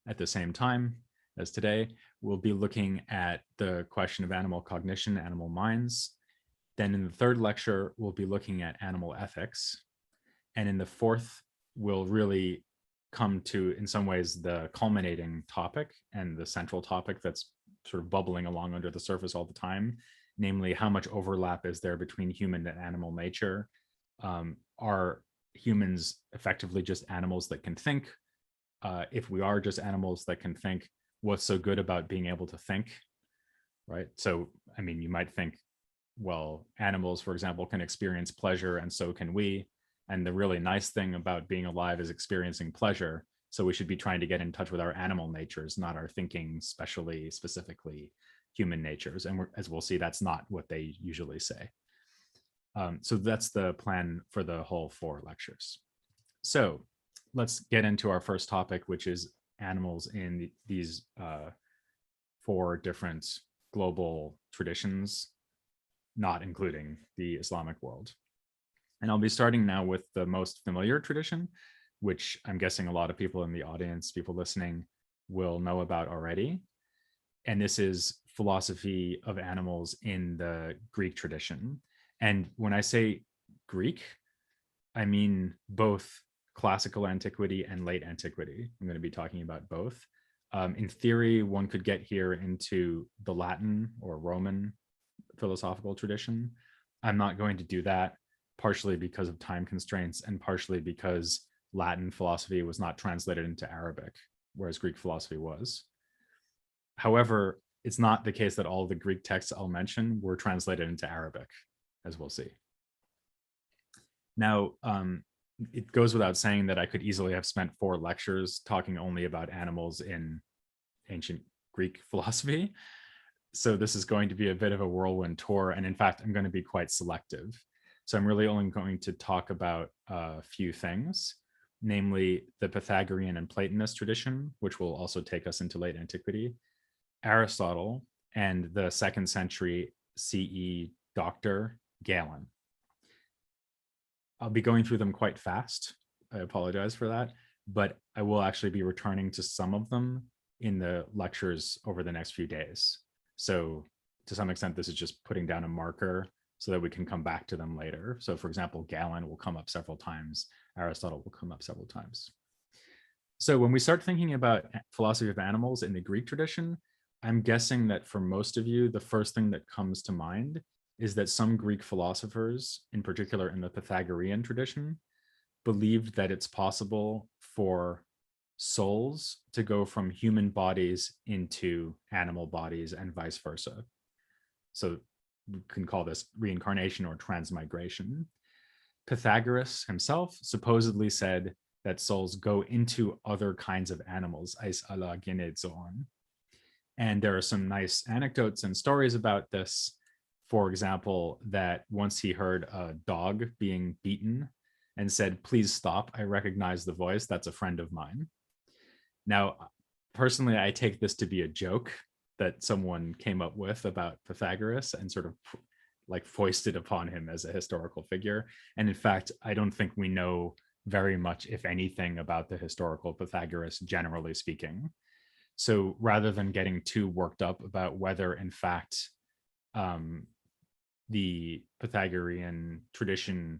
At the same time as today, we'll be looking at the question of animal cognition, animal minds. Then in the third lecture, we'll be looking at animal ethics. And in the fourth, we'll really come to, in some ways, the culminating topic and the central topic that's sort of bubbling along under the surface all the time, namely how much overlap is there between human and animal nature? Are humans effectively just animals that can think? If we are just animals that can think, what's so good about being able to think, right? So, I mean, you might think, well, animals, for example, can experience pleasure and so can we. And the really nice thing about being alive is experiencing pleasure. So we should be trying to get in touch with our animal natures, not our thinking, specifically human natures. And as we'll see, that's not what they usually say. So that's the plan for the whole 4 lectures. So let's get into our first topic, which is animals in these 4 different global traditions, not including the Islamic world. And I'll be starting now with the most familiar tradition, which I'm guessing a lot of people in the audience, people listening, will know about already. And this is philosophy of animals in the Greek tradition. And when I say Greek, I mean both classical antiquity and late antiquity. I'm going to be talking about both. In theory, one could get here into the Latin or Roman philosophical tradition. I'm not going to do that, partially because of time constraints and partially because Latin philosophy was not translated into Arabic, whereas Greek philosophy was. However, it's not the case that all the Greek texts I'll mention were translated into Arabic, as we'll see. Now, it goes without saying that I could easily have spent 4 lectures talking only about animals in ancient Greek philosophy. So this is going to be a bit of a whirlwind tour. And in fact, I'm going to be quite selective. So I'm really only going to talk about a few things, namely the Pythagorean and Platonist tradition, which will also take us into late antiquity, Aristotle, and the 2nd century CE doctor Galen. I'll be going through them quite fast. I apologize for that, but I will actually be returning to some of them in the lectures over the next few days. So to some extent, this is just putting down a marker so that we can come back to them later. So for example, Galen will come up several times, Aristotle will come up several times. So when we start thinking about philosophy of animals in the Greek tradition, I'm guessing that for most of you, the first thing that comes to mind is that some Greek philosophers, in particular in the Pythagorean tradition, believed that it's possible for souls to go from human bodies into animal bodies and vice versa. So we can call this reincarnation or transmigration. Pythagoras himself supposedly said that souls go into other kinds of animals, eis alla genezon. And there are some nice anecdotes and stories about this. For example, that once he heard a dog being beaten and said, "Please stop, I recognize the voice, that's a friend of mine." Now, personally, I take this to be a joke that someone came up with about Pythagoras and sort of like foisted upon him as a historical figure. And in fact, I don't think we know very much, if anything, about the historical Pythagoras, generally speaking. So rather than getting too worked up about whether, in fact, the Pythagorean tradition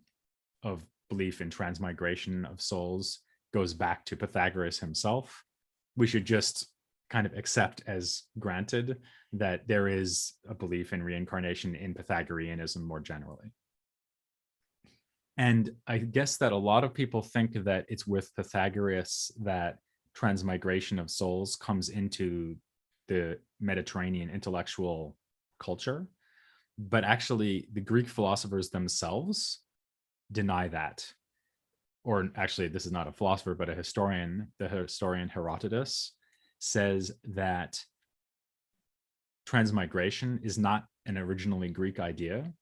of belief in transmigration of souls goes back to Pythagoras himself, we should just kind of accept as granted that there is a belief in reincarnation in Pythagoreanism more generally. And I guess that a lot of people think that it's with Pythagoras that transmigration of souls comes into the Mediterranean intellectual culture. But actually, the Greek philosophers themselves deny that. Or actually, this is not a philosopher, but a historian. The historian Herodotus says that transmigration is not an originally Greek idea,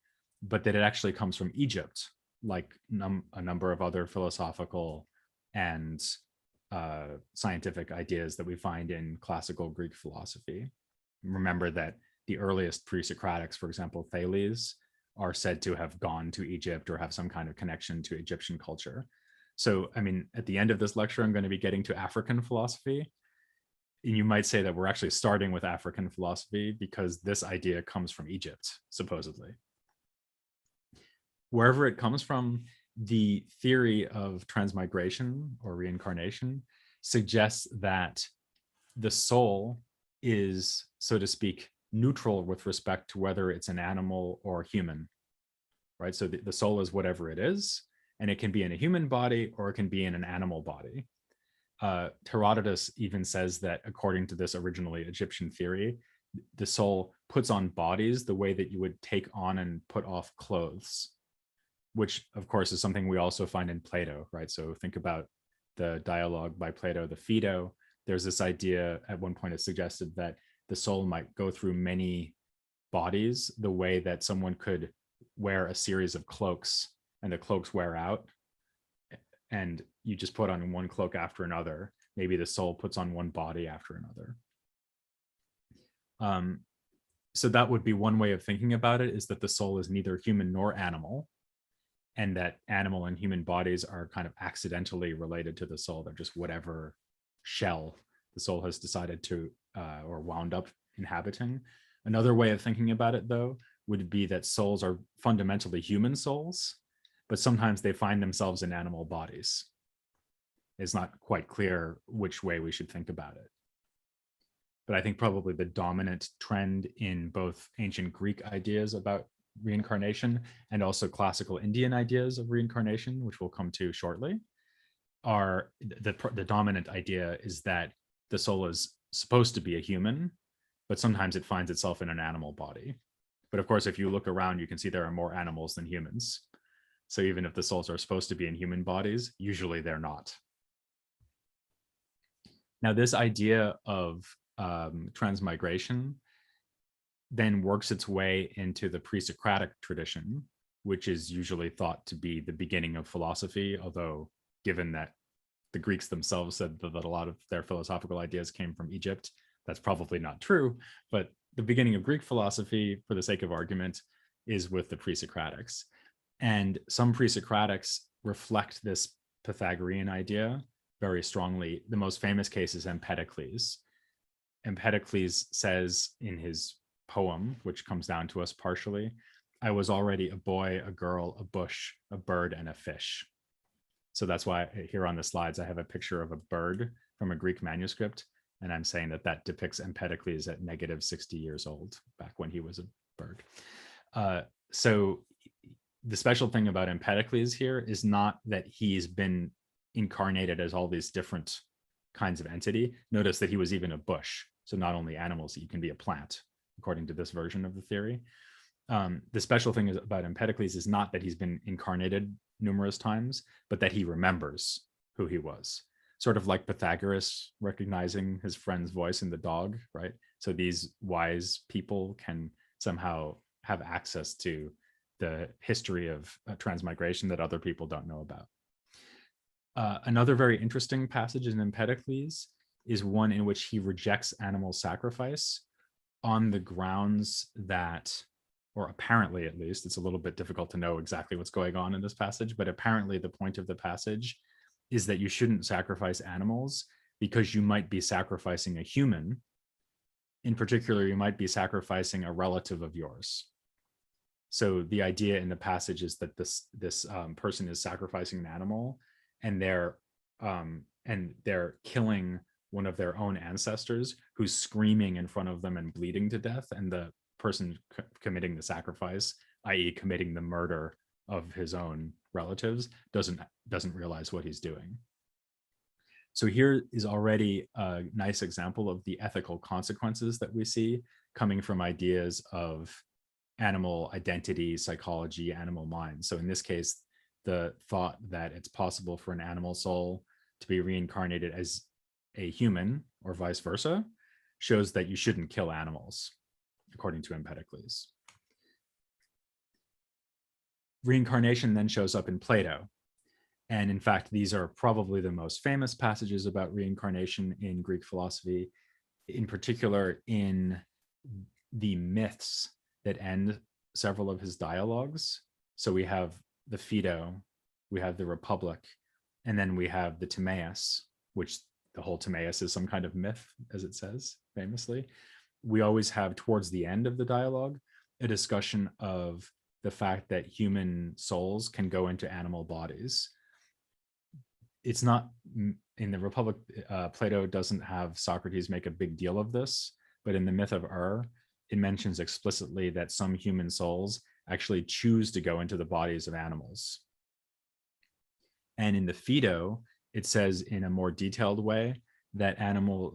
but that it actually comes from Egypt, like a number of other philosophical and scientific ideas that we find in classical Greek philosophy. Remember that the earliest pre-Socratics, for example, Thales, are said to have gone to Egypt or have some kind of connection to Egyptian culture. So, I mean, at the end of this lecture, I'm going to be getting to African philosophy. you might say that we're actually starting with African philosophy because this idea comes from Egypt, supposedly. Wherever it comes from, the theory of transmigration or reincarnation suggests that the soul is, so to speak, neutral with respect to whether it's an animal or human, right? So the soul is whatever it is, and it can be in a human body or it can be in an animal body. Herodotus even says that according to this originally Egyptian theory, the soul puts on bodies the way that you would take on and put off clothes, which of course is something we also find in Plato, right? So think about the dialogue by Plato, the Phaedo. There's this idea, at one point it's suggested that the soul might go through many bodies the way that someone could wear a series of cloaks and the cloaks wear out and you just put on one cloak after another. Maybe the soul puts on one body after another. So that would be one way of thinking about it, is that the soul is neither human nor animal, and that animal and human bodies are kind of accidentally related to the soul. They're just whatever shell the soul has decided to or wound up inhabiting. Another way of thinking about it, though, would be that souls are fundamentally human souls, but sometimes they find themselves in animal bodies. It's not quite clear which way we should think about it. But I think probably the dominant trend in both ancient Greek ideas about reincarnation and also classical Indian ideas of reincarnation, which we'll come to shortly, are the dominant idea is that the soul is supposed to be a human, but sometimes it finds itself in an animal body. But of course, if you look around, you can see there are more animals than humans. So even if the souls are supposed to be in human bodies, usually they're not. Now, this idea of transmigration then works its way into the pre-Socratic tradition, which is usually thought to be the beginning of philosophy, although given that the Greeks themselves said that a lot of their philosophical ideas came from Egypt, that's probably not true. But the beginning of Greek philosophy, for the sake of argument, is with the pre-Socratics. And some pre-Socratics reflect this Pythagorean idea very strongly. The most famous case is Empedocles. Empedocles says in his poem, which comes down to us partially, "I was already a boy, a girl, a bush, a bird, and a fish." So that's why here on the slides, I have a picture of a bird from a Greek manuscript. And I'm saying that that depicts Empedocles at negative 60 years old, back when he was a bird. So the special thing about Empedocles here is not that he's been incarnated as all these different kinds of entity. Notice that he was even a bush. So not only animals, he can be a plant, according to this version of the theory. The special thing about Empedocles is not that he's been incarnated numerous times, but that he remembers who he was. Sort of like Pythagoras recognizing his friend's voice in the dog, right? So these wise people can somehow have access to the history of transmigration that other people don't know about. Another very interesting passage in Empedocles is one in which he rejects animal sacrifice on the grounds that, or apparently at least, it's a little bit difficult to know exactly what's going on in this passage, but apparently the point of the passage is that you shouldn't sacrifice animals because you might be sacrificing a human. In particular, you might be sacrificing a relative of yours. So the idea in the passage is that this person is sacrificing an animal, and they're killing one of their own ancestors who's screaming in front of them and bleeding to death, and the person committing the sacrifice, i.e. committing the murder of his own relatives, doesn't realize what he's doing. So here is already a nice example of the ethical consequences that we see coming from ideas of animal identity, psychology, animal mind. So in this case, the thought that it's possible for an animal soul to be reincarnated as a human or vice versa shows that you shouldn't kill animals, according to Empedocles. Reincarnation then shows up in Plato. And in fact, these are probably the most famous passages about reincarnation in Greek philosophy, in particular in the myths that end several of his dialogues. So we have the Phaedo, we have the Republic, and then we have the Timaeus, which the whole Timaeus is some kind of myth, as it says famously, we always have towards the end of the dialogue a discussion of the fact that human souls can go into animal bodies. It's not in the Republic, Plato doesn't have Socrates make a big deal of this, but in the myth of it mentions explicitly that some human souls actually choose to go into the bodies of animals. And in the Phaedo, it says in a more detailed way that animal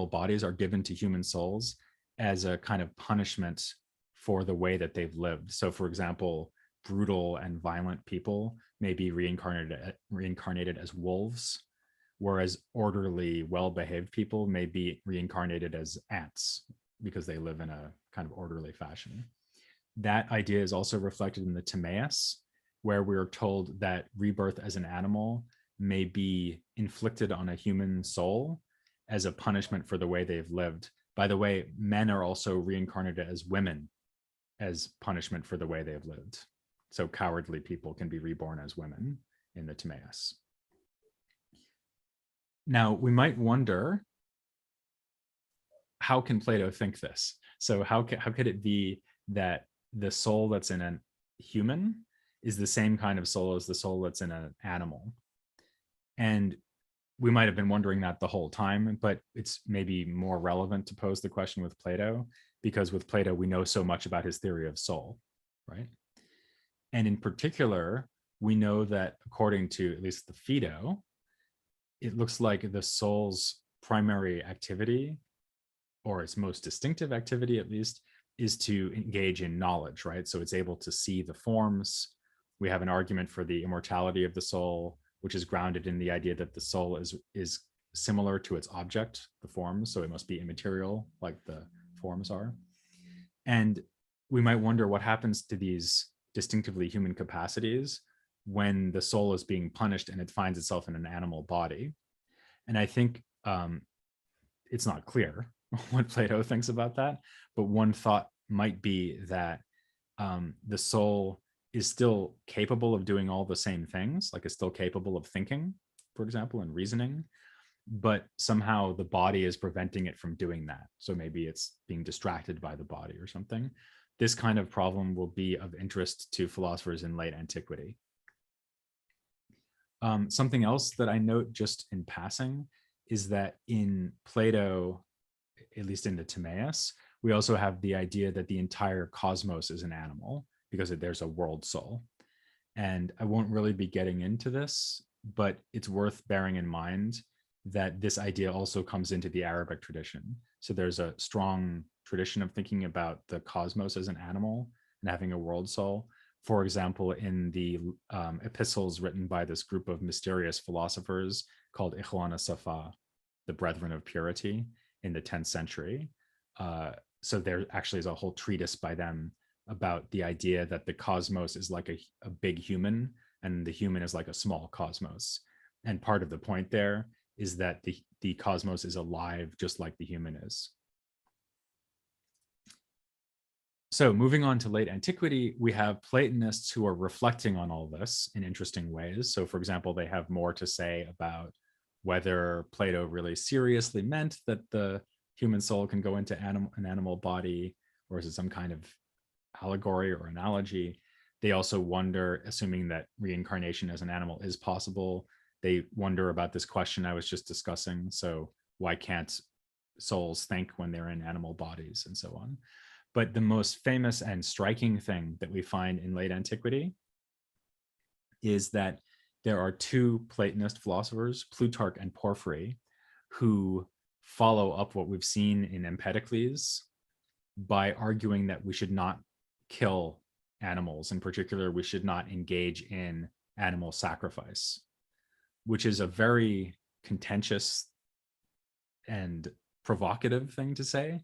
bodies are given to human souls as a kind of punishment for the way that they've lived. So for example, brutal and violent people may be reincarnated as wolves, whereas orderly, well-behaved people may be reincarnated as ants because they live in a kind of orderly fashion. That idea is also reflected in the Timaeus, where we're told that rebirth as an animal may be inflicted on a human soul as a punishment for the way they've lived. By the way, men are also reincarnated as women as punishment for the way they've lived. So cowardly people can be reborn as women in the Timaeus. Now, we might wonder, how can Plato think this? So how could it be that the soul that's in a human is the same kind of soul as the soul that's in an animal? And we might have been wondering that the whole time, but it's maybe more relevant to pose the question with Plato, because with Plato, we know so much about his theory of soul, right? And in particular, we know that according to at least the Phaedo, it looks like the soul's primary activity, or its most distinctive activity at least, is to engage in knowledge, right? So it's able to see the forms. We have an argument for the immortality of the soul, which is grounded in the idea that the soul is similar to its object, the forms, so it must be immaterial like the forms are. And we might wonder what happens to these distinctively human capacities when the soul is being punished and it finds itself in an animal body. And I think it's not clear what Plato thinks about that, but one thought might be that the soul is still capable of doing all the same things, like it's still capable of thinking, for example, and reasoning, but somehow the body is preventing it from doing that. So maybe it's being distracted by the body or something. This kind of problem will be of interest to philosophers in late antiquity. Something else that I note just in passing is that in Plato, at least in the Timaeus, we also have the idea that the entire cosmos is an animal because there's a world soul. And I won't really be getting into this, but it's worth bearing in mind that this idea also comes into the Arabic tradition. So there's a strong tradition of thinking about the cosmos as an animal and having a world soul. For example, in the epistles written by this group of mysterious philosophers called Ikhwan as-Safa, the Brethren of Purity, in the 10th century. So there actually is a whole treatise by them about the idea that the cosmos is like a big human and the human is like a small cosmos. And part of the point there is that the cosmos is alive just like the human is. So moving on to late antiquity, we have Platonists who are reflecting on all this in interesting ways. So for example, they have more to say about whether Plato really seriously meant that the human soul can go into an animal body, or is it some kind of allegory or analogy? They also wonder, assuming that reincarnation as an animal is possible, they wonder about this question I was just discussing. So why can't souls think when they're in animal bodies and so on? But the most famous and striking thing that we find in late antiquity is that there are two Platonist philosophers, Plutarch and Porphyry, who follow up what we've seen in Empedocles by arguing that we should not kill animals. In particular, we should not engage in animal sacrifice, which is a very contentious and provocative thing to say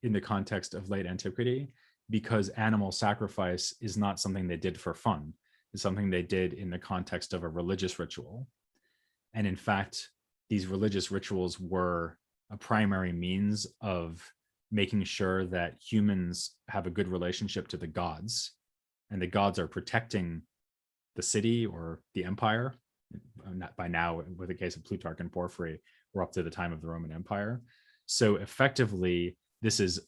in the context of late antiquity, because animal sacrifice is not something they did for fun. It's something they did in the context of a religious ritual. And in fact, these religious rituals were a primary means of making sure that humans have a good relationship to the gods, and the gods are protecting the city or the empire Not by now, with the case of Plutarch and Porphyry, we're up to the time of the Roman Empire. So effectively, this is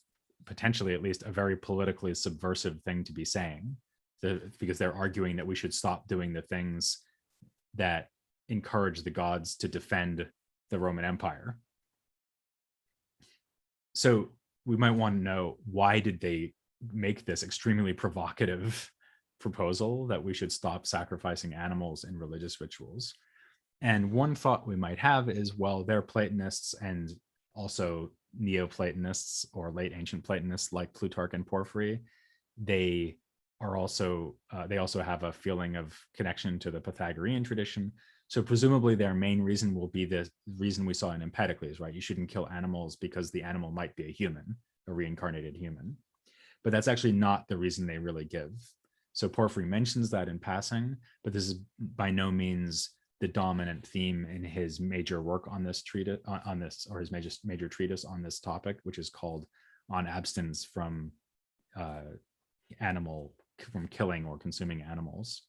potentially at least a very politically subversive thing to be saying, because they're arguing that we should stop doing the things that encourage the gods to defend the Roman Empire. So we might want to know, why did they make this extremely provocative proposal that we should stop sacrificing animals in religious rituals? And one thought we might have is, well, they're Platonists and also Neoplatonists or late ancient Platonists like Plutarch and Porphyry. They also have a feeling of connection to the Pythagorean tradition. So presumably their main reason will be the reason we saw in Empedocles, right? You shouldn't kill animals because the animal might be a human, a reincarnated human. But that's actually not the reason they really give. So Porphyry mentions that in passing, but this is by no means the dominant theme in his major work on this treatise, or his major treatise on this topic, which is called On Abstinence from killing or consuming animals.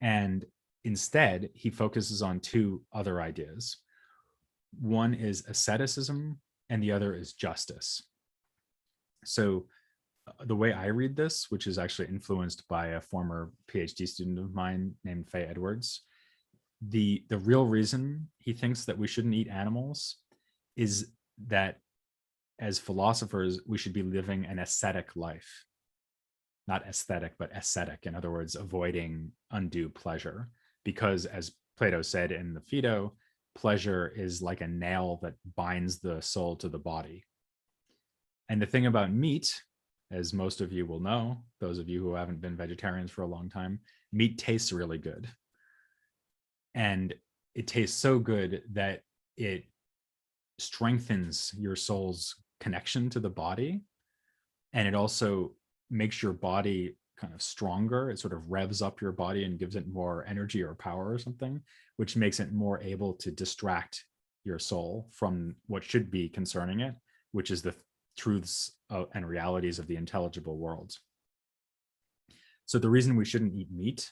And instead, he focuses on two other ideas. One is asceticism, and the other is justice. So the way I read this, which is actually influenced by a former PhD student of mine named Faye Edwards, the real reason he thinks that we shouldn't eat animals is that as philosophers, we should be living an ascetic life. Not aesthetic, but ascetic. In other words, avoiding undue pleasure. Because as Plato said in the Phaedo, pleasure is like a nail that binds the soul to the body. And the thing about meat, as most of you will know, those of you who haven't been vegetarians for a long time, meat tastes really good. And it tastes so good that it strengthens your soul's connection to the body. And it also makes your body kind of stronger. It sort of revs up your body and gives it more energy or power or something, which makes it more able to distract your soul from what should be concerning it, which is the truths and realities of the intelligible world. So the reason we shouldn't eat meat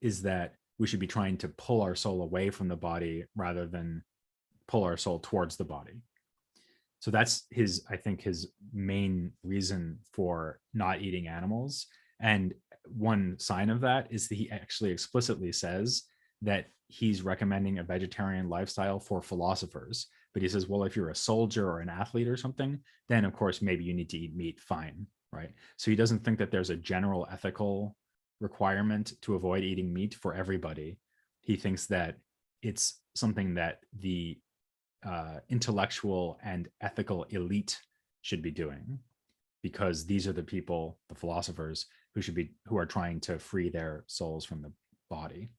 is that we should be trying to pull our soul away from the body rather than pull our soul towards the body. So that's I think his main reason for not eating animals. And one sign of that is that he actually explicitly says that he's recommending a vegetarian lifestyle for philosophers. But he says, well, if you're a soldier or an athlete or something, then of course, maybe you need to eat meat, fine, right? So he doesn't think that there's a general ethical requirement to avoid eating meat for everybody. He thinks that it's something that the intellectual and ethical elite should be doing, because these are the people, the philosophers, who are trying to free their souls from the body.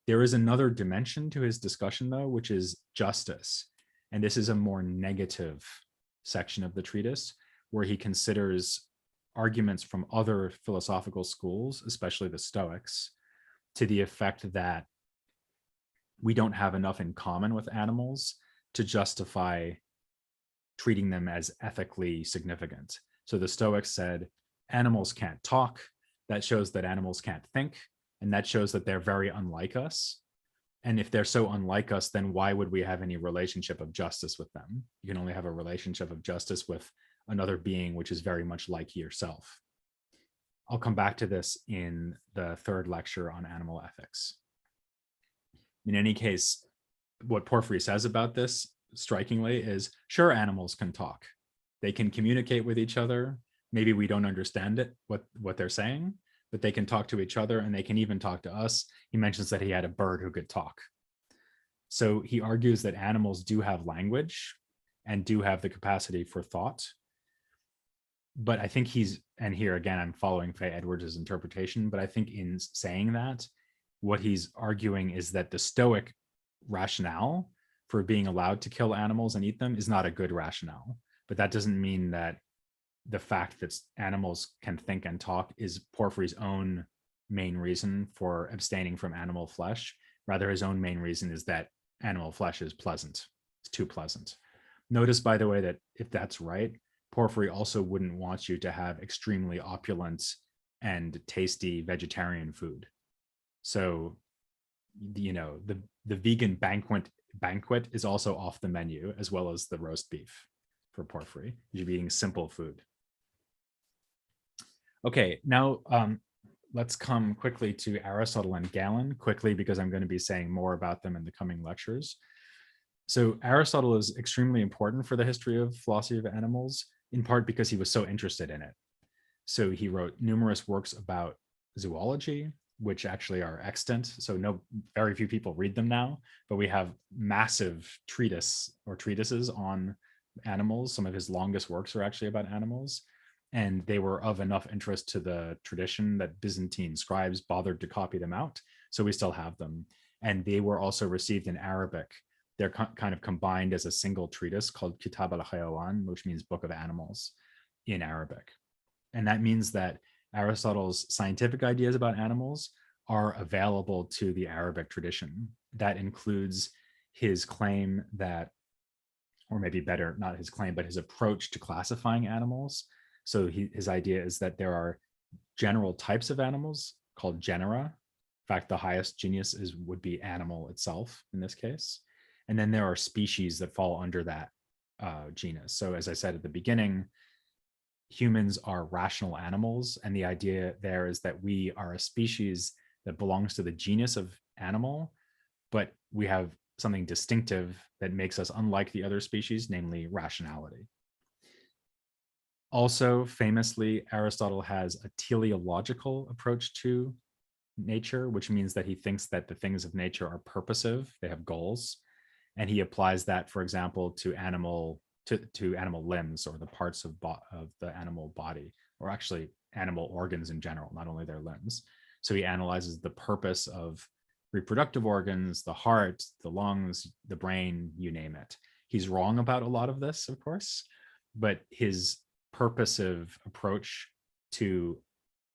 There is another dimension to his discussion, though, which is justice. And this is a more negative section of the treatise, where he considers arguments from other philosophical schools, especially the Stoics, to the effect that we don't have enough in common with animals to justify treating them as ethically significant. So the Stoics said, animals can't talk. That shows that animals can't think. And that shows that they're very unlike us. And if they're so unlike us, then why would we have any relationship of justice with them? You can only have a relationship of justice with another being which is very much like yourself. I'll come back to this in the third lecture on animal ethics. In any case, what Porphyry says about this, strikingly, is sure, animals can talk. They can communicate with each other. Maybe we don't understand it, what they're saying, but they can talk to each other, and they can even talk to us. He mentions that he had a bird who could talk. So he argues that animals do have language and do have the capacity for thought. But I think and here again, I'm following Faye Edwards' interpretation, but I think in saying that, what he's arguing is that the Stoic rationale for being allowed to kill animals and eat them is not a good rationale. But that doesn't mean that the fact that animals can think and talk is Porphyry's own main reason for abstaining from animal flesh. Rather, his own main reason is that animal flesh is pleasant. It's too pleasant. Notice, by the way, that if that's right, Porphyry also wouldn't want you to have extremely opulent and tasty vegetarian food. So the vegan banquet is also off the menu, as well as the roast beef for Porphyry. You'd be eating simple food. Okay, now let's come quickly to Aristotle and Galen, quickly, because I'm going to be saying more about them in the coming lectures. So Aristotle is extremely important for the history of philosophy of animals, in part because he was so interested in it. So he wrote numerous works about zoology, which actually are extant. So very few people read them now, but we have massive treatises on animals. Some of his longest works are actually about animals. And they were of enough interest to the tradition that Byzantine scribes bothered to copy them out. So we still have them. And they were also received in Arabic. They're kind of combined as a single treatise called Kitab al-Hayawan, which means Book of Animals in Arabic. And that means that Aristotle's scientific ideas about animals are available to the Arabic tradition. That includes his claim that, or maybe better, not his claim, but his approach to classifying animals. So his idea is that there are general types of animals called genera. In fact, the highest genus would be animal itself in this case. And then there are species that fall under that genus. So as I said at the beginning, humans are rational animals. And the idea there is that we are a species that belongs to the genus of animal, but we have something distinctive that makes us unlike the other species, namely rationality. Also, famously, Aristotle has a teleological approach to nature, which means that he thinks that the things of nature are purposive, they have goals. And he applies that, for example, to animal limbs, or the parts of the animal body, or actually animal organs in general, not only their limbs. So he analyzes the purpose of reproductive organs, the heart, the lungs, the brain, you name it. He's wrong about a lot of this, of course, but his purposive approach to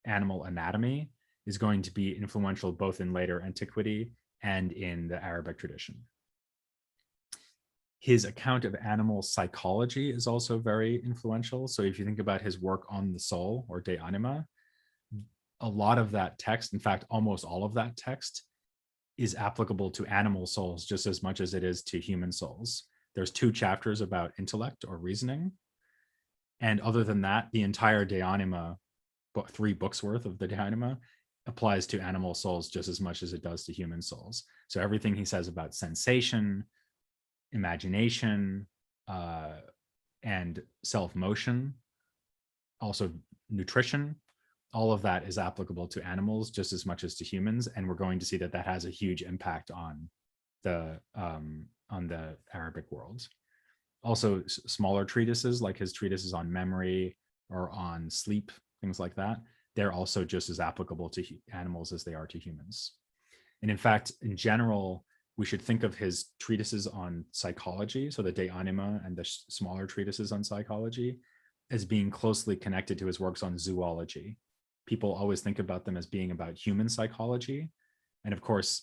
animal anatomy is going to be influential both in later antiquity and in the Arabic tradition. His account of animal psychology is also very influential. So if you think about his work on the soul, or De Anima, a lot of that text, in fact, almost all of that text, is applicable to animal souls just as much as it is to human souls. There's 2 chapters about intellect or reasoning. And other than that, the entire De Anima, 3 books worth of the De Anima, applies to animal souls just as much as it does to human souls. So everything he says about sensation, imagination, and self-motion, also nutrition, all of that is applicable to animals just as much as to humans. And we're going to see that that has a huge impact on the Arabic world. Also, smaller treatises like his treatises on memory or on sleep, things like that, they're also just as applicable to animals as they are to humans. And in fact, in general, we should think of his treatises on psychology, so the De Anima and the smaller treatises on psychology, as being closely connected to his works on zoology. People always think about them as being about human psychology, and of course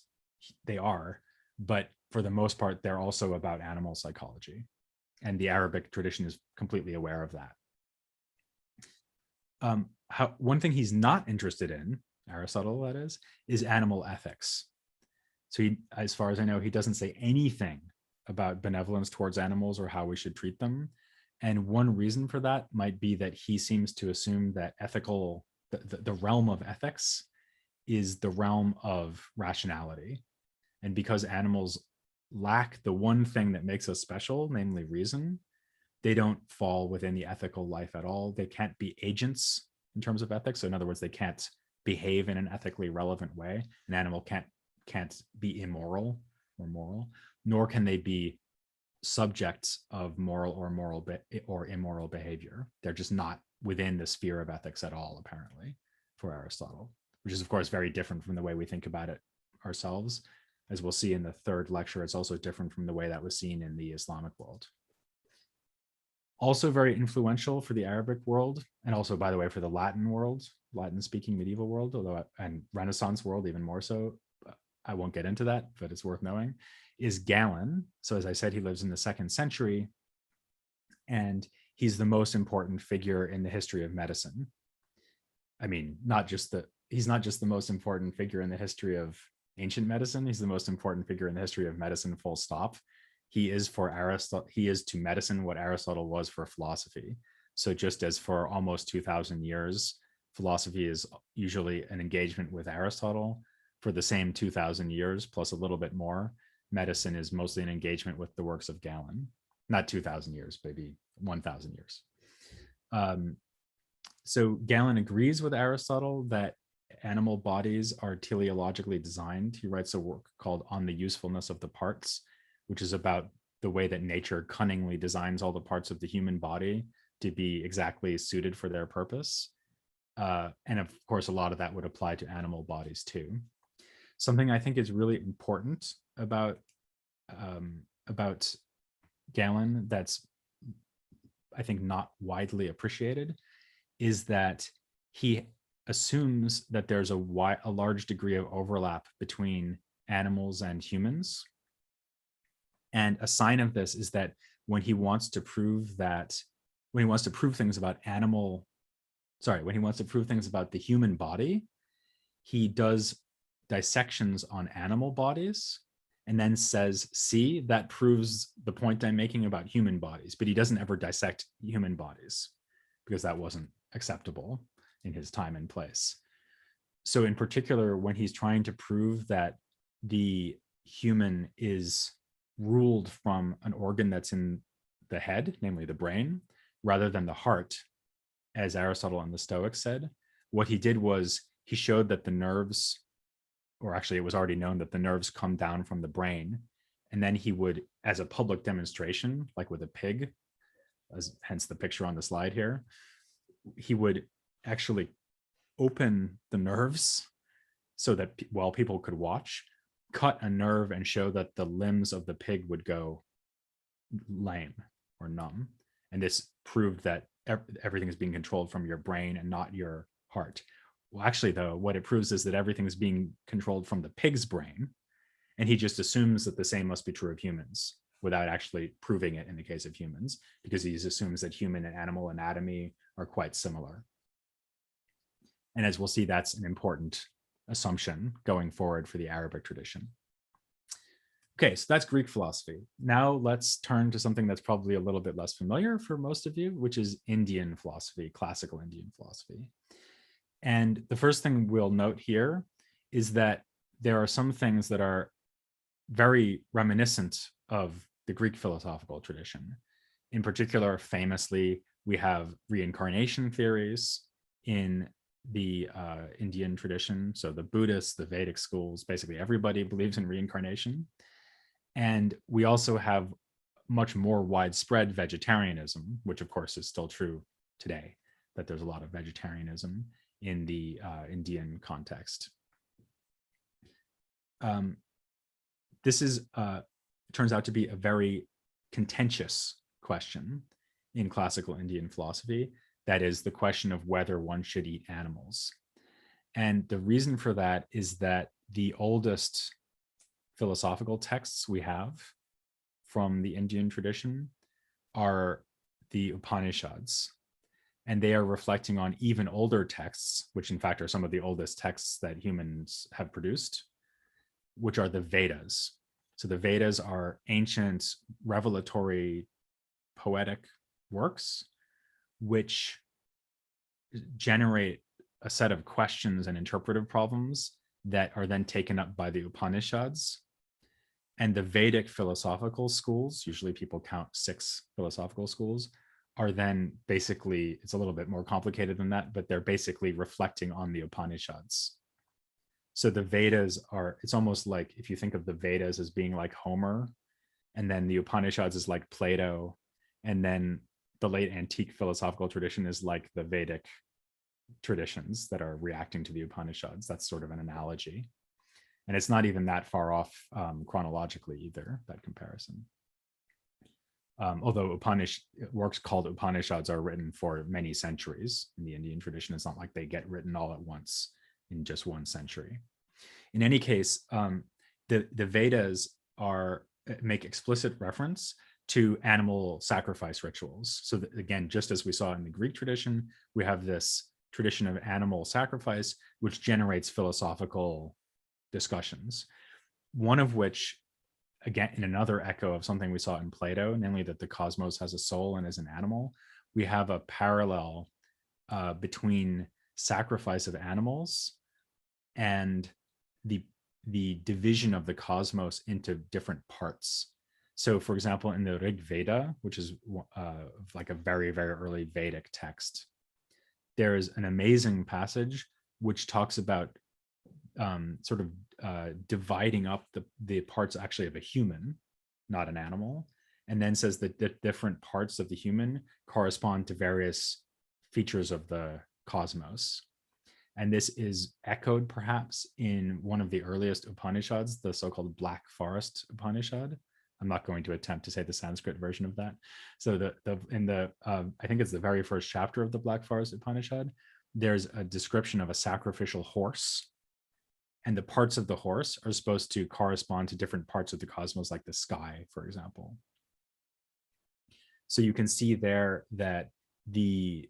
they are, but for the most part, they're also about animal psychology. And the Arabic tradition is completely aware of that. One thing he's not interested in, Aristotle that is animal ethics. So he, as far as I know, he doesn't say anything about benevolence towards animals or how we should treat them. And one reason for that might be that he seems to assume that the realm of ethics is the realm of rationality. And because animals lack the one thing that makes us special, namely reason, they don't fall within the ethical life at all. They can't be agents in terms of ethics. So in other words, they can't behave in an ethically relevant way. An animal can't be immoral or moral, nor can they be subjects of moral or immoral behavior. They're just not within the sphere of ethics at all, apparently, for Aristotle, which is of course very different from the way we think about it ourselves. As we'll see in the 3rd lecture, it's also different from the way that was seen in the Islamic world. Also very influential for the Arabic world, and also, by the way, for the Latin world, Latin-speaking medieval world, and Renaissance world even more so. I won't get into that, but it's worth knowing, is Galen. So as I said, he lives in the 2nd century, and he's the most important figure in the history of medicine. I mean, he's not just the most important figure in the history of ancient medicine. He's the most important figure in the history of medicine, full stop. He is for Aristotle, he is to medicine what Aristotle was for philosophy. So just as for almost 2000 years, philosophy is usually an engagement with Aristotle, for the same 2000 years, plus a little bit more, medicine is mostly an engagement with the works of Galen. Not 2000 years, maybe 1000 years. So Galen agrees with Aristotle that animal bodies are teleologically designed. He writes a work called On the Usefulness of the Parts, which is about the way that nature cunningly designs all the parts of the human body to be exactly suited for their purpose. And of course, a lot of that would apply to animal bodies too. Something I think is really important about Galen that's, I think, not widely appreciated is that he assumes that there's a large degree of overlap between animals and humans. And a sign of this is that when he wants to prove things about when he wants to prove things about the human body, he does dissections on animal bodies and then says, see, that proves the point I'm making about human bodies. But he doesn't ever dissect human bodies because that wasn't acceptable in his time and place. So in particular, when he's trying to prove that the human is ruled from an organ that's in the head, namely the brain, rather than the heart, as Aristotle and the Stoics said, what he did was he showed that the nerves, or actually it was already known that the nerves come down from the brain, and then he would, as a public demonstration, like with a pig, hence the picture on the slide here, he would actually open the nerves so that while people could watch, cut a nerve and show that the limbs of the pig would go lame or numb. And this proved that everything is being controlled from your brain and not your heart. Well, actually, though, what it proves is that everything is being controlled from the pig's brain. And he just assumes that the same must be true of humans without actually proving it in the case of humans, because he assumes that human and animal anatomy are quite similar. And as we'll see, that's an important assumption going forward for the Arabic tradition. Okay, so that's Greek philosophy. Now let's turn to something that's probably a little bit less familiar for most of you, which is Indian philosophy, classical Indian philosophy. And the first thing we'll note here is that there are some things that are very reminiscent of the Greek philosophical tradition. In particular, famously, we have reincarnation theories in the Indian tradition. So the Buddhists, the Vedic schools, basically everybody believes in reincarnation. And we also have much more widespread vegetarianism, which of course is still true today, that there's a lot of vegetarianism in the Indian context. This is turns out to be a very contentious question in classical Indian philosophy. That is the question of whether one should eat animals. And the reason for that is that the oldest philosophical texts we have from the Indian tradition are the Upanishads. And they are reflecting on even older texts, which in fact are some of the oldest texts that humans have produced, which are the Vedas. So the Vedas are ancient revelatory poetic works, which generate a set of questions and interpretive problems that are then taken up by the Upanishads. And the Vedic philosophical schools, usually people count 6 philosophical schools, are then basically, it's a little bit more complicated than that, but they're basically reflecting on the Upanishads. So the Vedas are, it's almost like if you think of the Vedas as being like Homer, and then the Upanishads is like Plato, and then the late antique philosophical tradition is like the Vedic traditions that are reacting to the Upanishads. That's sort of an analogy. And it's not even that far off chronologically either, that comparison. Although works called Upanishads are written for many centuries in the Indian tradition. It's not like they get written all at once in just one century. In any case, the Vedas make explicit reference to animal sacrifice rituals. So that, again, just as we saw in the Greek tradition, we have this tradition of animal sacrifice, which generates philosophical discussions, one of which, again, in another echo of something we saw in Plato, namely that the cosmos has a soul and is an animal, we have a parallel between sacrifice of animals and the division of the cosmos into different parts. So, for example, in the Rig Veda, which is like a very, very early Vedic text, there is an amazing passage which talks about dividing up the parts actually of a human, not an animal, and then says that the different parts of the human correspond to various features of the cosmos. And this is echoed perhaps in one of the earliest Upanishads, the so-called Black Forest Upanishad. I'm not going to attempt to say the Sanskrit version of that. So I think it's the very first chapter of the Black Forest Upanishad, there's a description of a sacrificial horse, and the parts of the horse are supposed to correspond to different parts of the cosmos, like the sky, for example. So you can see there that the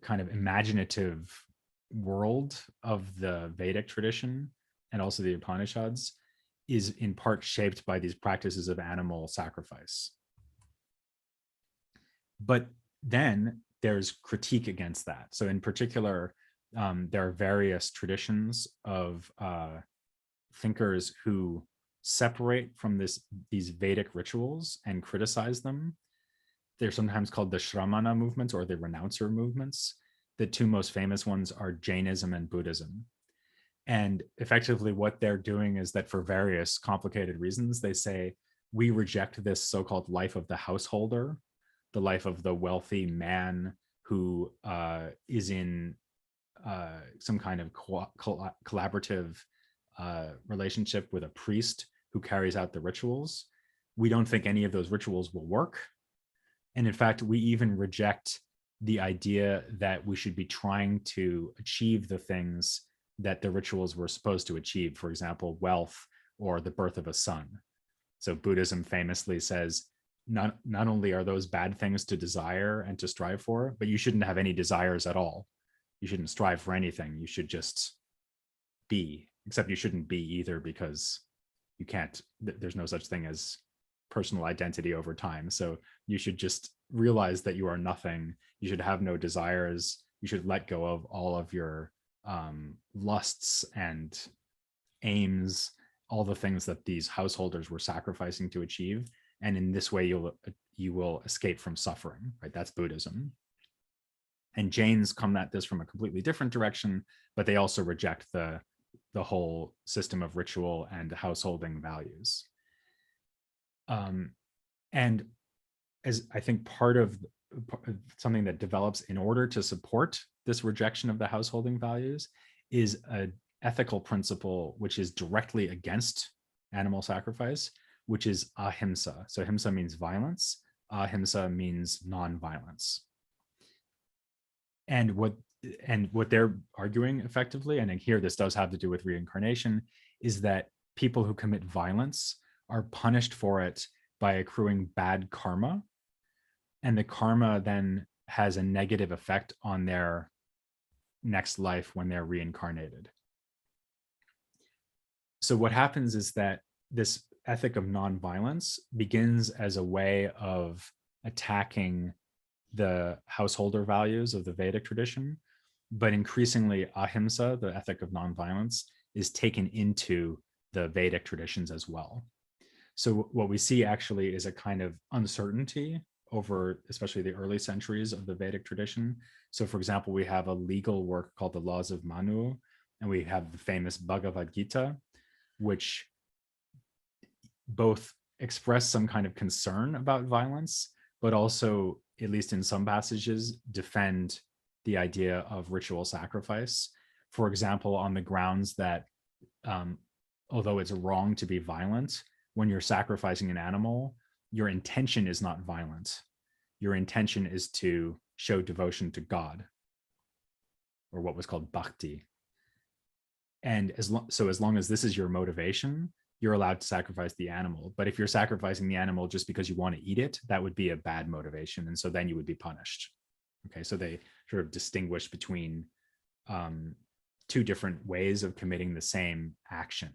kind of imaginative world of the Vedic tradition and also the Upanishads is in part shaped by these practices of animal sacrifice. But then there's critique against that. So in particular, there are various traditions of thinkers who separate from these Vedic rituals and criticize them. They're sometimes called the Shramana movements or the renouncer movements. The two most famous ones are Jainism and Buddhism. And effectively what they're doing is that for various complicated reasons, they say, we reject this so-called life of the householder, the life of the wealthy man who is in some kind of collaborative relationship with a priest who carries out the rituals. We don't think any of those rituals will work. And in fact, we even reject the idea that we should be trying to achieve the things that the rituals were supposed to achieve, for example, wealth or the birth of a son. So Buddhism famously says, not only are those bad things to desire and to strive for, but you shouldn't have any desires at all. You shouldn't strive for anything. You should just be, except you shouldn't be either, because you can't, there's no such thing as personal identity over time. So you should just realize that you are nothing. You should have no desires. You should let go of all of your lusts and aims, all the things that these householders were sacrificing to achieve. And in this way, you will escape from suffering, right? That's Buddhism. And Jains come at this from a completely different direction, but they also reject the whole system of ritual and householding values. And as I think part of something that develops in order to support this rejection of the householding values is an ethical principle which is directly against animal sacrifice, which is ahimsa. So ahimsa means violence. Ahimsa means non-violence. And what they're arguing effectively, and here this does have to do with reincarnation, is that people who commit violence are punished for it by accruing bad karma. And the karma then has a negative effect on their next life when they're reincarnated. So what happens is that this ethic of nonviolence begins as a way of attacking the householder values of the Vedic tradition, but increasingly ahimsa, the ethic of nonviolence, is taken into the Vedic traditions as well. So what we see actually is a kind of uncertainty over especially the early centuries of the Vedic tradition. So for example, we have a legal work called the Laws of Manu, and we have the famous Bhagavad Gita, which both express some kind of concern about violence, but also, at least in some passages, defend the idea of ritual sacrifice. For example, on the grounds that although it's wrong to be violent, when you're sacrificing an animal, your intention is not violent. Your intention is to show devotion to God, or what was called bhakti. And as long as this is your motivation, you're allowed to sacrifice the animal. But if you're sacrificing the animal just because you want to eat it, that would be a bad motivation. And so then you would be punished. Okay, so they sort of distinguish between two different ways of committing the same action.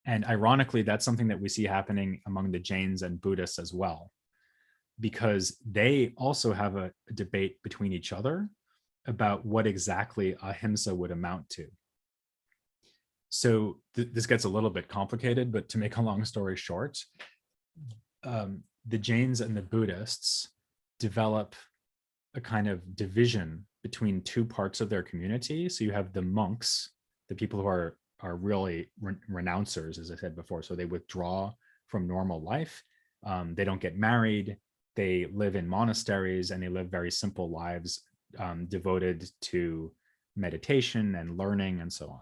And ironically, that's something that we see happening among the Jains and Buddhists as well, because they also have a debate between each other about what exactly ahimsa would amount to. So this gets a little bit complicated, but to make a long story short, the Jains and the Buddhists develop a kind of division between two parts of their community. So you have the monks, the people who are really renouncers, as I said before. So they withdraw from normal life. They don't get married. They live in monasteries and they live very simple lives, devoted to meditation and learning and so on.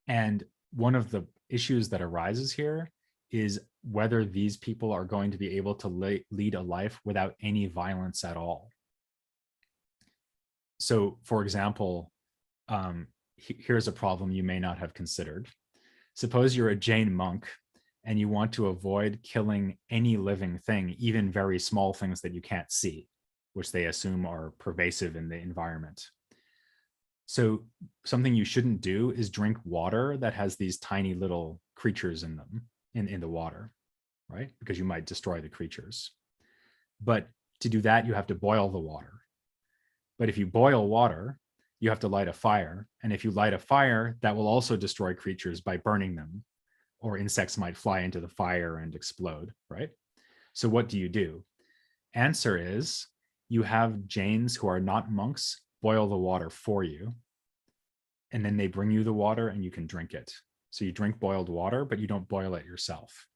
And one of the issues that arises here is whether these people are going to be able to lead a life without any violence at all. So, for example, here's a problem you may not have considered. Suppose you're a Jain monk and you want to avoid killing any living thing, even very small things that you can't see, which they assume are pervasive in the environment. So something you shouldn't do is drink water that has these tiny little creatures in them, in the water, right? Because you might destroy the creatures. But to do that, you have to boil the water. But if you boil water, you have to light a fire. And if you light a fire, that will also destroy creatures by burning them, or insects might fly into the fire and explode, right? So what do? Answer is, you have Jains who are not monks boil the water for you, and then they bring you the water and you can drink it. So you drink boiled water, but you don't boil it yourself.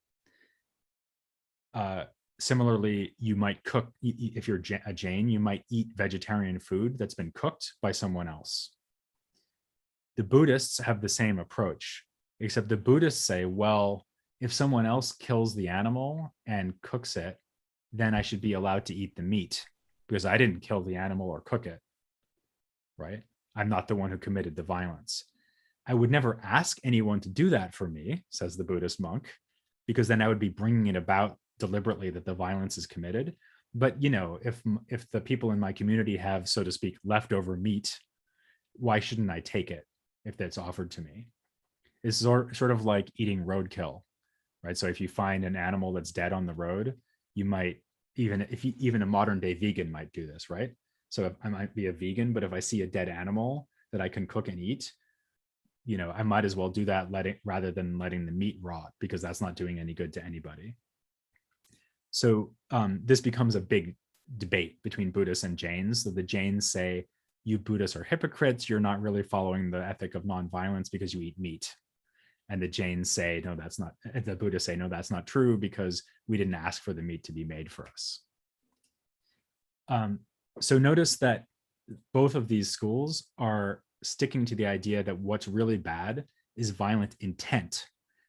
Similarly, you might cook, if you're a Jain, you might eat vegetarian food that's been cooked by someone else. The Buddhists have the same approach, except the Buddhists say, well, if someone else kills the animal and cooks it, then I should be allowed to eat the meat because I didn't kill the animal or cook it, right? I'm not the one who committed the violence. I would never ask anyone to do that for me, says the Buddhist monk, because then I would be bringing it about deliberately that the violence is committed. But, you know, if the people in my community have, so to speak, leftover meat, why shouldn't I take it if that's offered to me? It's sort of like eating roadkill, right? So if you find an animal that's dead on the road, you might, even a modern day vegan might do this, right? So if I might be a vegan, but if I see a dead animal that I can cook and eat, you know, I might as well do that rather than letting the meat rot, because that's not doing any good to anybody. So this becomes a big debate between Buddhists and Jains. So the Jains say, you Buddhists are hypocrites. You're not really following the ethic of nonviolence because you eat meat. And the Jains say, no, that's not, the Buddhists say, no, that's not true because we didn't ask for the meat to be made for us. So notice that both of these schools are sticking to the idea that what's really bad is violent intent,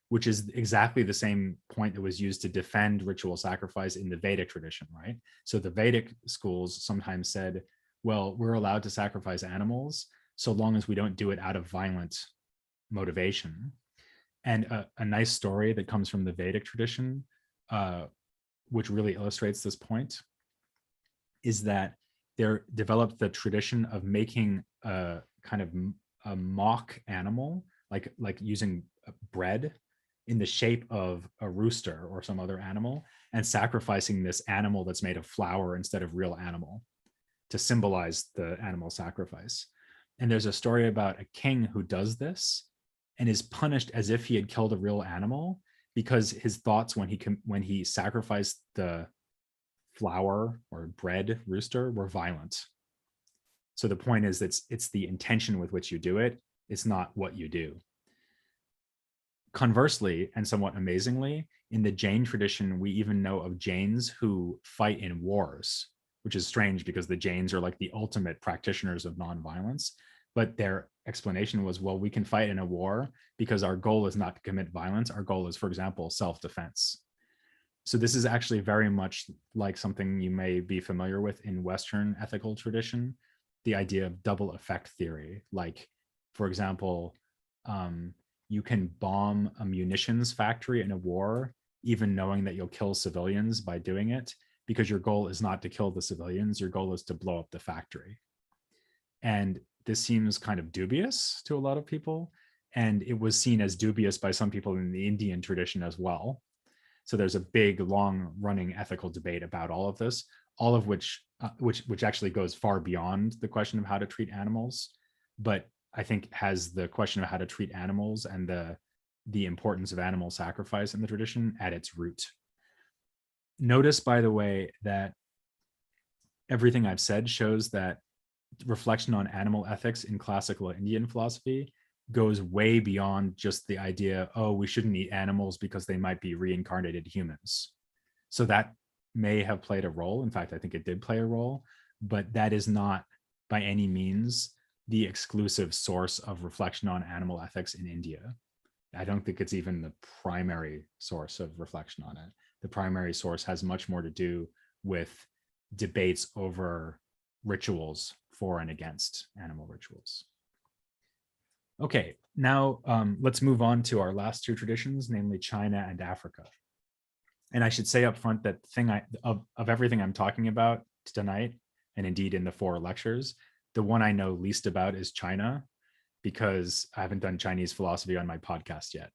which is exactly the same point that was used to defend ritual sacrifice in the Vedic tradition, right? So the Vedic schools sometimes said, well, we're allowed to sacrifice animals so long as we don't do it out of violent motivation. And a nice story that comes from the Vedic tradition, which really illustrates this point, is that there developed the tradition of making a kind of a mock animal, like using bread in the shape of a rooster or some other animal, and sacrificing this animal that's made of flour instead of real animal to symbolize the animal sacrifice. And there's a story about a king who does this and is punished as if he had killed a real animal, because his thoughts when he sacrificed the flour or bread rooster were violent. So the point is that it's the intention with which you do it. It's not what you do. Conversely, and somewhat amazingly, in the Jain tradition, we even know of Jains who fight in wars, which is strange because the Jains are like the ultimate practitioners of nonviolence. But their explanation was, well, we can fight in a war because our goal is not to commit violence. Our goal is, for example, self-defense. So this is actually very much like something you may be familiar with in Western ethical tradition, the idea of double effect theory. Like, for example, you can bomb a munitions factory in a war, even knowing that you'll kill civilians by doing it, because your goal is not to kill the civilians. Your goal is to blow up the factory. And this seems kind of dubious to a lot of people, and it was seen as dubious by some people in the Indian tradition as well. So there's a big, long-running ethical debate about all of this, all of which actually goes far beyond the question of how to treat animals, but I think has the question of how to treat animals and the importance of animal sacrifice in the tradition at its root. Notice, by the way, that everything I've said shows that reflection on animal ethics in classical Indian philosophy goes way beyond just the idea, oh, we shouldn't eat animals because they might be reincarnated humans. So that may have played a role. In fact, I think it did play a role, but that is not by any means the exclusive source of reflection on animal ethics in India. I don't think it's even the primary source of reflection on it. The primary source has much more to do with debates over rituals for and against animal rituals. Okay, now let's move on to our last two traditions, namely China and Africa. And I should say up front that of everything I'm talking about tonight, and indeed in the 4 lectures, the one I know least about is China, because I haven't done Chinese philosophy on my podcast yet.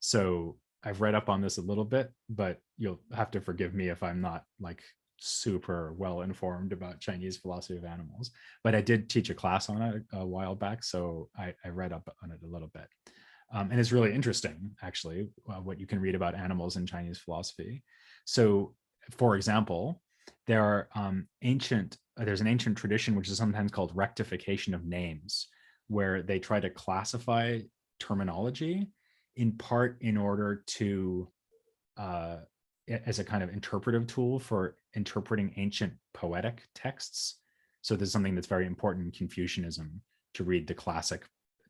So I've read up on this a little bit, but you'll have to forgive me if I'm not like super well informed about Chinese philosophy of animals. But I did teach a class on it a while back, so I read up on it a little bit. And it's really interesting, actually, what you can read about animals in Chinese philosophy. So, for example, there's an ancient tradition which is sometimes called rectification of names, where they try to classify terminology in part in order to, as a kind of interpretive tool for interpreting ancient poetic texts. So this is something that's very important in Confucianism, to read the classic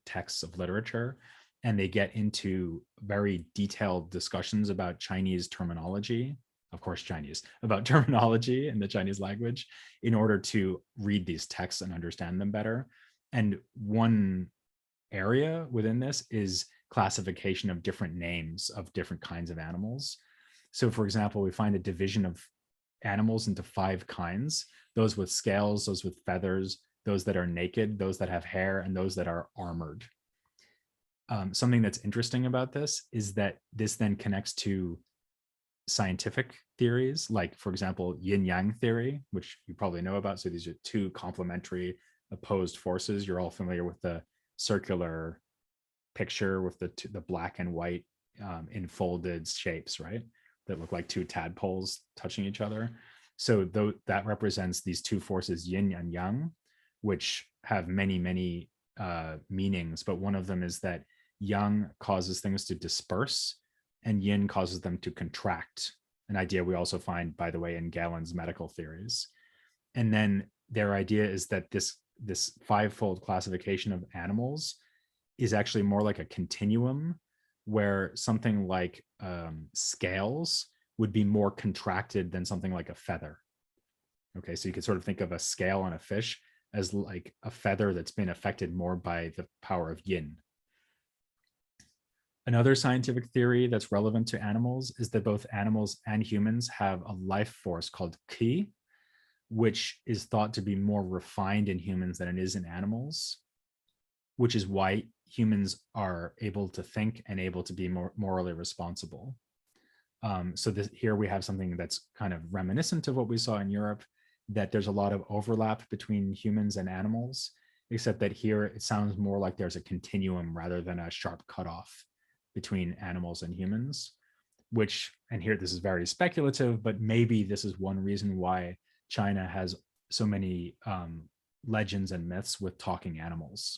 texts of literature. And they get into very detailed discussions about Chinese terminology, of course, about terminology in the Chinese language in order to read these texts and understand them better. And one area within this is classification of different names of different kinds of animals. So, for example, we find a division of animals into 5 kinds: those with scales, those with feathers, those that are naked, those that have hair, and those that are armored. Something that's interesting about this is that this then connects to scientific theories, like, for example, Yin Yang Theory, which you probably know about. So these are 2 complementary opposed forces. You're all familiar with the circular picture with the black and white enfolded shapes, right? That look like 2 tadpoles touching each other. So that represents these 2 forces, yin and yang, which have many, many meanings. But one of them is that yang causes things to disperse and yin causes them to contract, an idea we also find, by the way, in Galen's medical theories. And then their idea is that this 5-fold classification of animals is actually more like a continuum, where something like scales would be more contracted than something like a feather. Okay, so you could sort of think of a scale on a fish as like a feather that's been affected more by the power of yin. Another scientific theory that's relevant to animals is that both animals and humans have a life force called qi, which is thought to be more refined in humans than it is in animals, which is why humans are able to think and able to be more morally responsible. So here we have something that's kind of reminiscent of what we saw in Europe, that there's a lot of overlap between humans and animals, except that here it sounds more like there's a continuum rather than a sharp cutoff between animals and humans, and here this is very speculative, but maybe this is one reason why China has so many legends and myths with talking animals,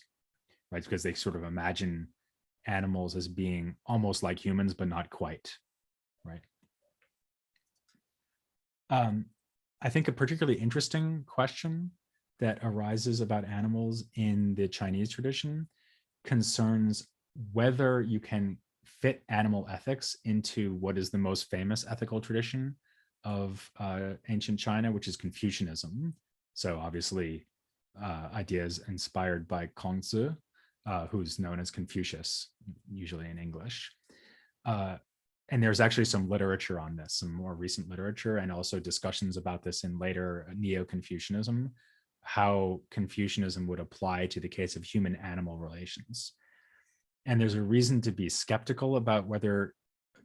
right? Because they sort of imagine animals as being almost like humans, but not quite, right? I think a particularly interesting question that arises about animals in the Chinese tradition concerns whether you can fit animal ethics into what is the most famous ethical tradition of ancient China, which is Confucianism. So obviously ideas inspired by Kongzi, who's known as Confucius, usually in English. And there's actually some literature on this, some more recent literature, and also discussions about this in later Neo-Confucianism, how Confucianism would apply to the case of human-animal relations. And there's a reason to be skeptical about whether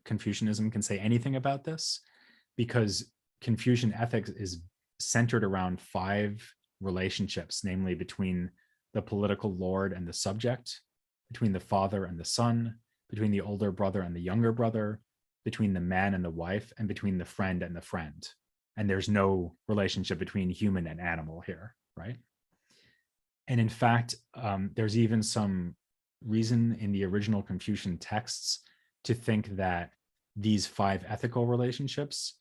Confucianism can say anything about this, because Confucian ethics is centered around 5 relationships, namely between the political lord and the subject, between the father and the son, between the older brother and the younger brother, between the man and the wife, and between the friend and the friend. And there's no relationship between human and animal here, right? And in fact, there's even some reason in the original Confucian texts to think that these 5 ethical relationships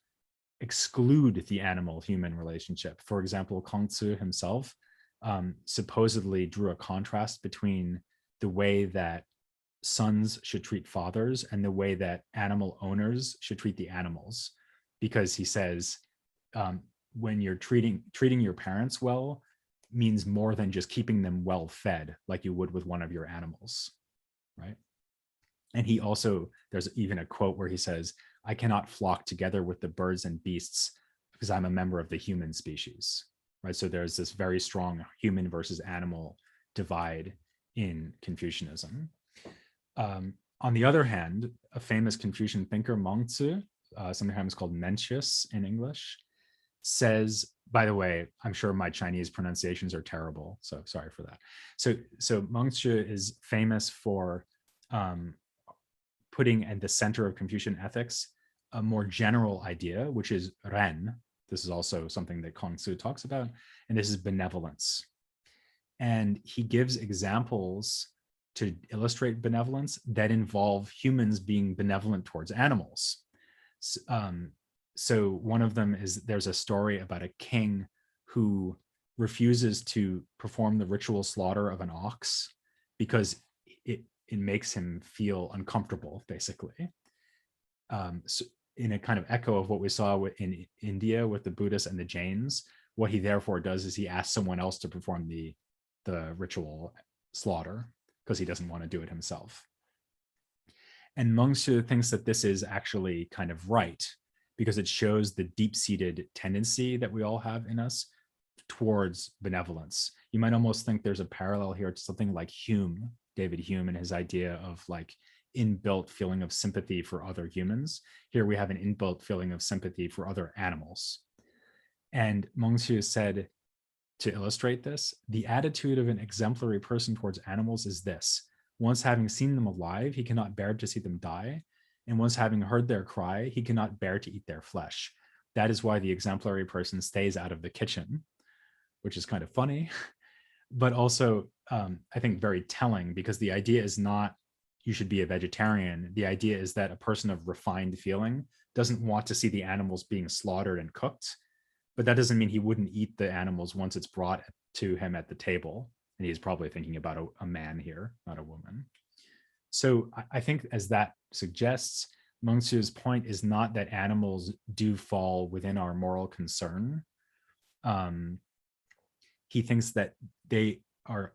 exclude the animal-human relationship. For example, Kongzi himself supposedly drew a contrast between the way that sons should treat fathers and the way that animal owners should treat the animals, because he says when you're treating your parents well means more than just keeping them well fed like you would with one of your animals, right? And he also, there's even a quote where he says, "I cannot flock together with the birds and beasts because I'm a member of the human species," right? So there's this very strong human versus animal divide in Confucianism. On the other hand, a famous Confucian thinker, Mengzi, sometimes called Mencius in English, says, by the way, I'm sure my Chinese pronunciations are terrible, so sorry for that. So Mengzi is famous for putting at the center of Confucian ethics a more general idea, which is ren. This is also something that Kongzi talks about, and this is benevolence. And he gives examples to illustrate benevolence that involve humans being benevolent towards animals. So one of them is, there's a story about a king who refuses to perform the ritual slaughter of an ox because it makes him feel uncomfortable, basically. So in a kind of echo of what we saw in India with the Buddhists and the Jains, what he therefore does is he asks someone else to perform the ritual slaughter because he doesn't want to do it himself. And Mengzi thinks that this is actually kind of right, because it shows the deep-seated tendency that we all have in us towards benevolence. You might almost think there's a parallel here to something like Hume, David Hume, and his idea of like inbuilt feeling of sympathy for other humans. Here we have an inbuilt feeling of sympathy for other animals. And Mengzi said, to illustrate this, the attitude of an exemplary person towards animals is this: once having seen them alive, he cannot bear to see them die. And once having heard their cry, he cannot bear to eat their flesh. That is why the exemplary person stays out of the kitchen, which is kind of funny, but also I think very telling, because the idea is not you should be a vegetarian. The idea is that a person of refined feeling doesn't want to see the animals being slaughtered and cooked, but that doesn't mean he wouldn't eat the animals once it's brought to him at the table. And he's probably thinking about a man here, not a woman. So I think, as that suggests, Mengzi's point is not that animals do fall within our moral concern. He thinks that they are,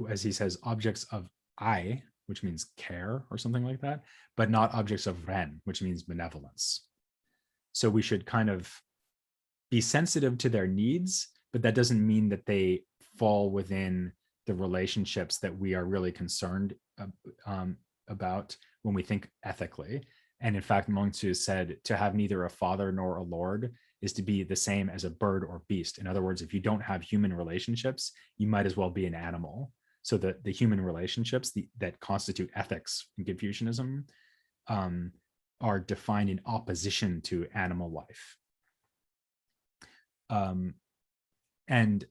as he says, objects of I, which means care or something like that, but not objects of ren, which means benevolence. So we should kind of be sensitive to their needs, but that doesn't mean that they fall within the relationships that we are really concerned about when we think ethically. And in fact, Mengzi said to have neither a father nor a lord is to be the same as a bird or beast. In other words, if you don't have human relationships, you might as well be an animal. So the human relationships that constitute ethics in Confucianism are defined in opposition to animal life. And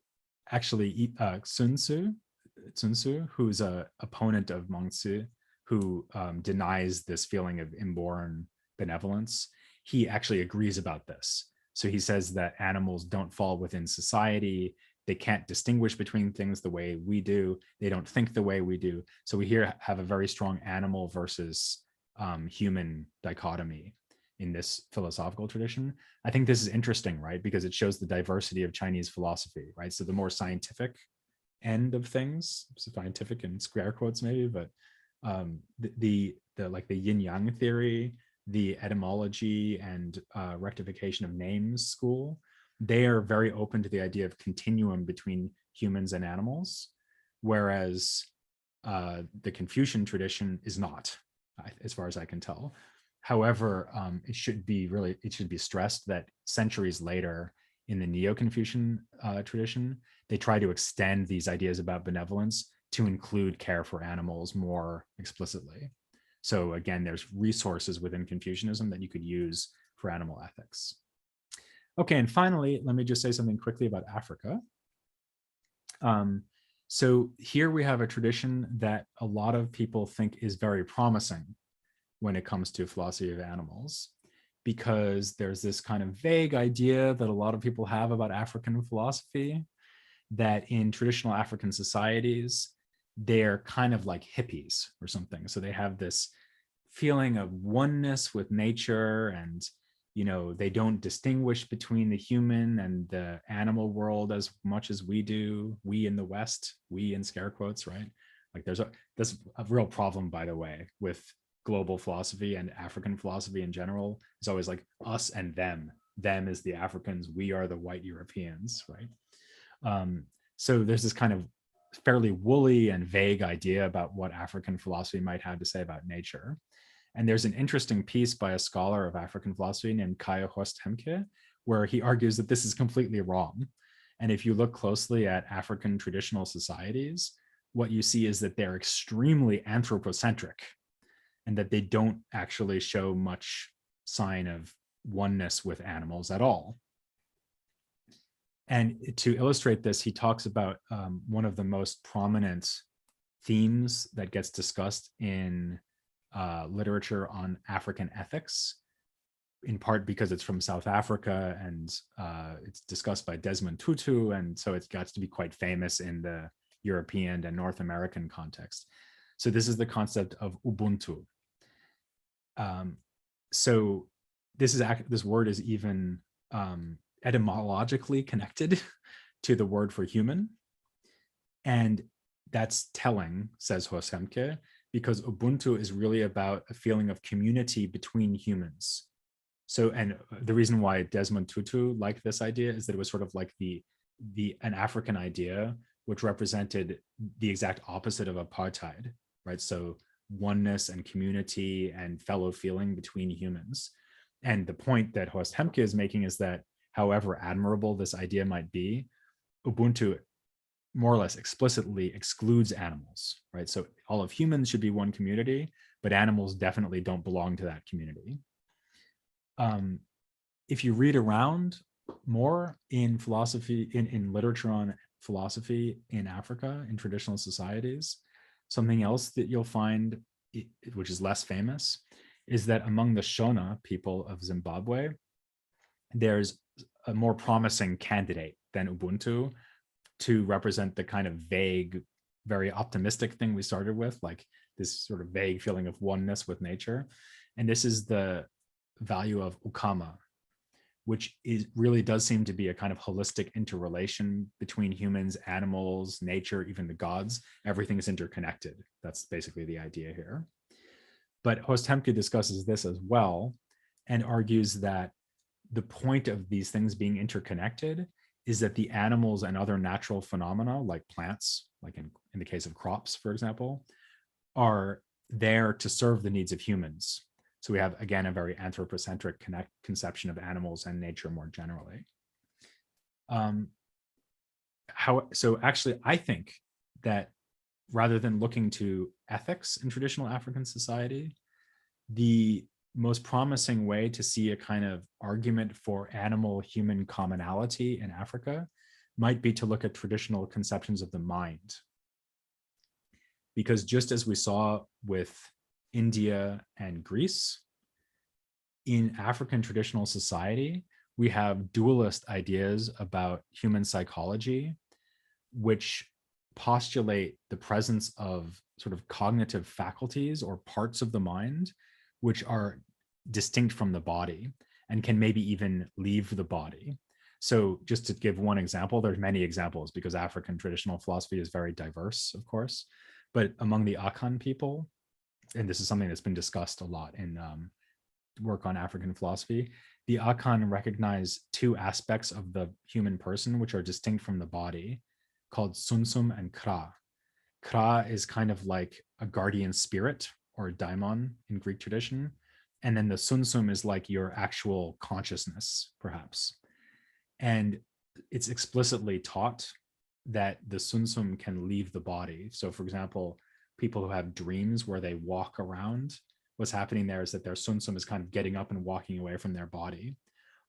actually, Sun Tzu, who's an opponent of Mengzi, who denies this feeling of inborn benevolence, he actually agrees about this. So he says that animals don't fall within society. They can't distinguish between things the way we do. They don't think the way we do. So we here have a very strong animal versus human dichotomy in this philosophical tradition. I think this is interesting, right? Because it shows the diversity of Chinese philosophy, right? So the more scientific end of things, scientific in square quotes maybe, but the like the Yin Yang Theory, the etymology and rectification of names school, they are very open to the idea of continuum between humans and animals, whereas the Confucian tradition is not, as far as I can tell. However, it should be stressed that centuries later in the Neo-Confucian tradition, they try to extend these ideas about benevolence to include care for animals more explicitly. So again, there's resources within Confucianism that you could use for animal ethics. Okay, and finally, let me just say something quickly about Africa. So here we have a tradition that a lot of people think is very promising when it comes to philosophy of animals, because there's this kind of vague idea that a lot of people have about African philosophy, that in traditional African societies, they're kind of like hippies or something. So they have this feeling of oneness with nature, and they don't distinguish between the human and the animal world as much as we do. We in the West, we in scare quotes, right? Like that's a real problem, by the way, with global philosophy and African philosophy in general. It's always like us and them. Them is the Africans, we are the white Europeans, right? So there's this kind of fairly woolly and vague idea about what African philosophy might have to say about nature. And there's an interesting piece by a scholar of African philosophy named Kaya Horst Hemke, where he argues that this is completely wrong. And if you look closely at African traditional societies, what you see is that they're extremely anthropocentric, and that they don't actually show much sign of oneness with animals at all. And to illustrate this, he talks about one of the most prominent themes that gets discussed in literature on African ethics, in part because it's from South Africa, and it's discussed by Desmond Tutu, and so it got to be quite famous in the European and North American context. So this is the concept of Ubuntu. So this word is even etymologically connected to the word for human. And that's telling, says Horst Hemke, because Ubuntu is really about a feeling of community between humans. So, and the reason why Desmond Tutu liked this idea is that it was sort of like an African idea, which represented the exact opposite of apartheid, right? So oneness and community and fellow feeling between humans. And the point that Horst Hemke is making is that however admirable this idea might be, Ubuntu more or less explicitly excludes animals, right? So all of humans should be one community, but animals definitely don't belong to that community. If you read around more in philosophy, in literature on philosophy in Africa, in traditional societies, something else that you'll find, which is less famous, is that among the Shona people of Zimbabwe, there's a more promising candidate than Ubuntu to represent the kind of vague, very optimistic thing we started with, like this sort of vague feeling of oneness with nature. And this is the value of ukama, which really does seem to be a kind of holistic interrelation between humans, animals, nature, even the gods. Everything is interconnected. That's basically the idea here. But Horst Hemke discusses this as well and argues that the point of these things being interconnected is that the animals and other natural phenomena, like plants, like in the case of crops, for example, are there to serve the needs of humans. So we have, again, a very anthropocentric conception of animals and nature more generally. So actually, I think that rather than looking to ethics in traditional African society, the most promising way to see a kind of argument for animal-human commonality in Africa might be to look at traditional conceptions of the mind. Because just as we saw with India and Greece, in African traditional society, we have dualist ideas about human psychology, which postulate the presence of sort of cognitive faculties or parts of the mind, which are distinct from the body and can maybe even leave the body. So just to give one example, there's many examples because African traditional philosophy is very diverse, of course, but among the Akan people, and this is something that's been discussed a lot in work on African philosophy, the Akan recognize two aspects of the human person which are distinct from the body, called sunsum and kra. Kra is kind of like a guardian spirit or daimon in Greek tradition. And then the sunsum is like your actual consciousness, perhaps. And it's explicitly taught that the sunsum can leave the body. So, for example, people who have dreams where they walk around, what's happening there is that their sunsum is kind of getting up and walking away from their body.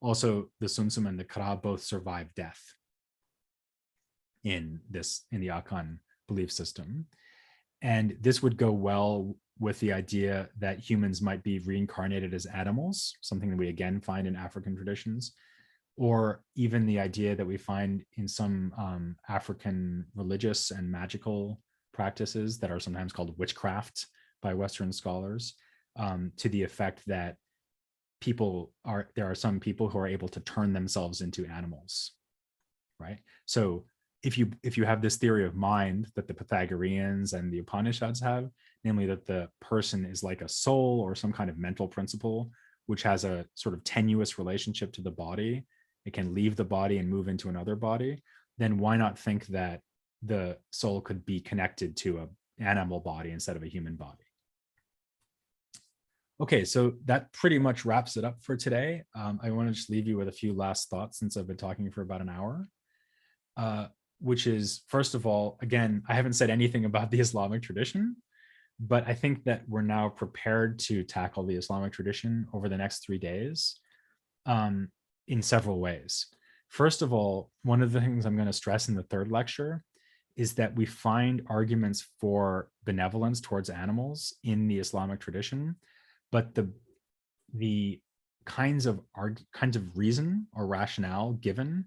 Also, the sunsum and the kra both survive death in the Akan belief system. And this would go well with the idea that humans might be reincarnated as animals, something that we again find in African traditions, or even the idea that we find in some African religious and magical practices that are sometimes called witchcraft by Western scholars, to the effect that there are some people who are able to turn themselves into animals, right? So if you have this theory of mind that the Pythagoreans and the Upanishads have, namely that the person is like a soul or some kind of mental principle, which has a sort of tenuous relationship to the body, it can leave the body and move into another body, then why not think that the soul could be connected to an animal body instead of a human body? Okay, so that pretty much wraps it up for today. I want to just leave you with a few last thoughts since I've been talking for about an hour, which is, first of all, again, I haven't said anything about the Islamic tradition, but I think that we're now prepared to tackle the Islamic tradition over the next 3 days in several ways. First of all, one of the things I'm going to stress in the third lecture is that we find arguments for benevolence towards animals in the Islamic tradition, but the kinds of reason or rationale given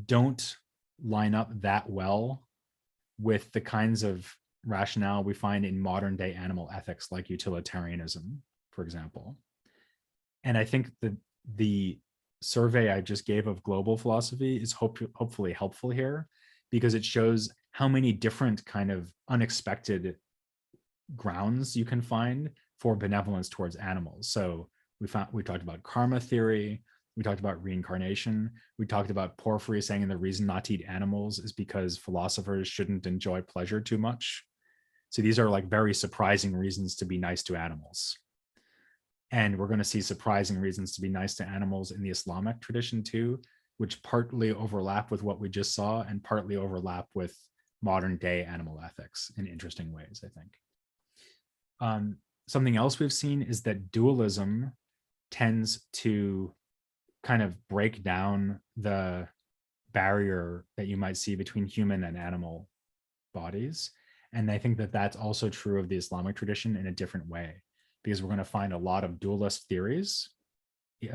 don't line up that well with the kinds of rationale we find in modern day animal ethics, like utilitarianism, for example. And I think that the survey I just gave of global philosophy is hopefully helpful here, because it shows how many different kind of unexpected grounds you can find for benevolence towards animals. So we talked about karma theory, we talked about reincarnation, we talked about Porphyry saying the reason not to eat animals is because philosophers shouldn't enjoy pleasure too much. So these are like very surprising reasons to be nice to animals. And we're going to see surprising reasons to be nice to animals in the Islamic tradition too, which partly overlap with what we just saw and partly overlap with modern day animal ethics in interesting ways, I think. Something else we've seen is that dualism tends to kind of break down the barrier that you might see between human and animal bodies. And I think that that's also true of the Islamic tradition in a different way, because we're going to find a lot of dualist theories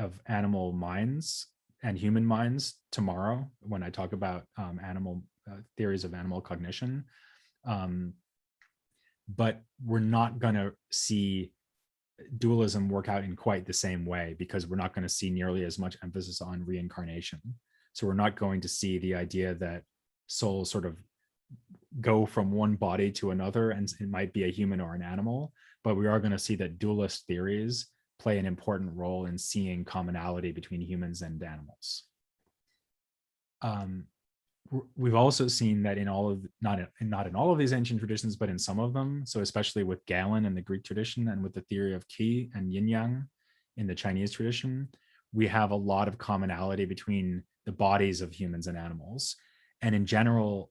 of animal minds and human minds tomorrow when I talk about animal theories of animal cognition. But we're not going to see dualism work out in quite the same way, because we're not going to see nearly as much emphasis on reincarnation. So we're not going to see the idea that souls sort of go from one body to another and it might be a human or an animal, but we are going to see that dualist theories play an important role in seeing commonality between humans and animals. We've also seen that in all of, not in all of these ancient traditions, but in some of them, so especially with Galen in the Greek tradition and with the theory of Qi and Yin Yang in the Chinese tradition, we have a lot of commonality between the bodies of humans and animals. And in general,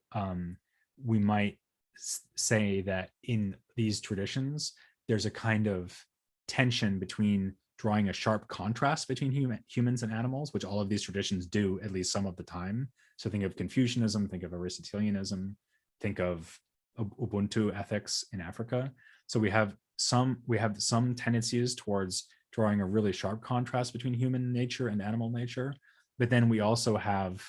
we might say that in these traditions, there's a kind of tension between drawing a sharp contrast between humans and animals, which all of these traditions do at least some of the time. So think of Confucianism, think of Aristotelianism, think of Ubuntu ethics in Africa. So we have some tendencies towards drawing a really sharp contrast between human nature and animal nature, but then we also have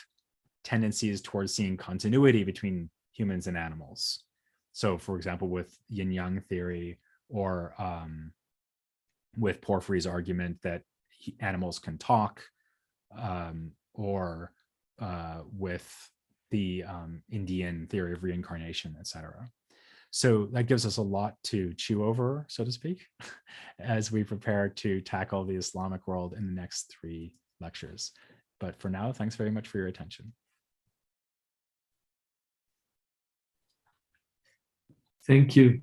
tendencies towards seeing continuity between humans and animals. So for example, with Yin Yang theory, or with Porphyry's argument that animals can talk, or with the Indian theory of reincarnation, etc. So that gives us a lot to chew over, so to speak, as we prepare to tackle the Islamic world in the next 3 lectures. But for now, thanks very much for your attention. Thank you.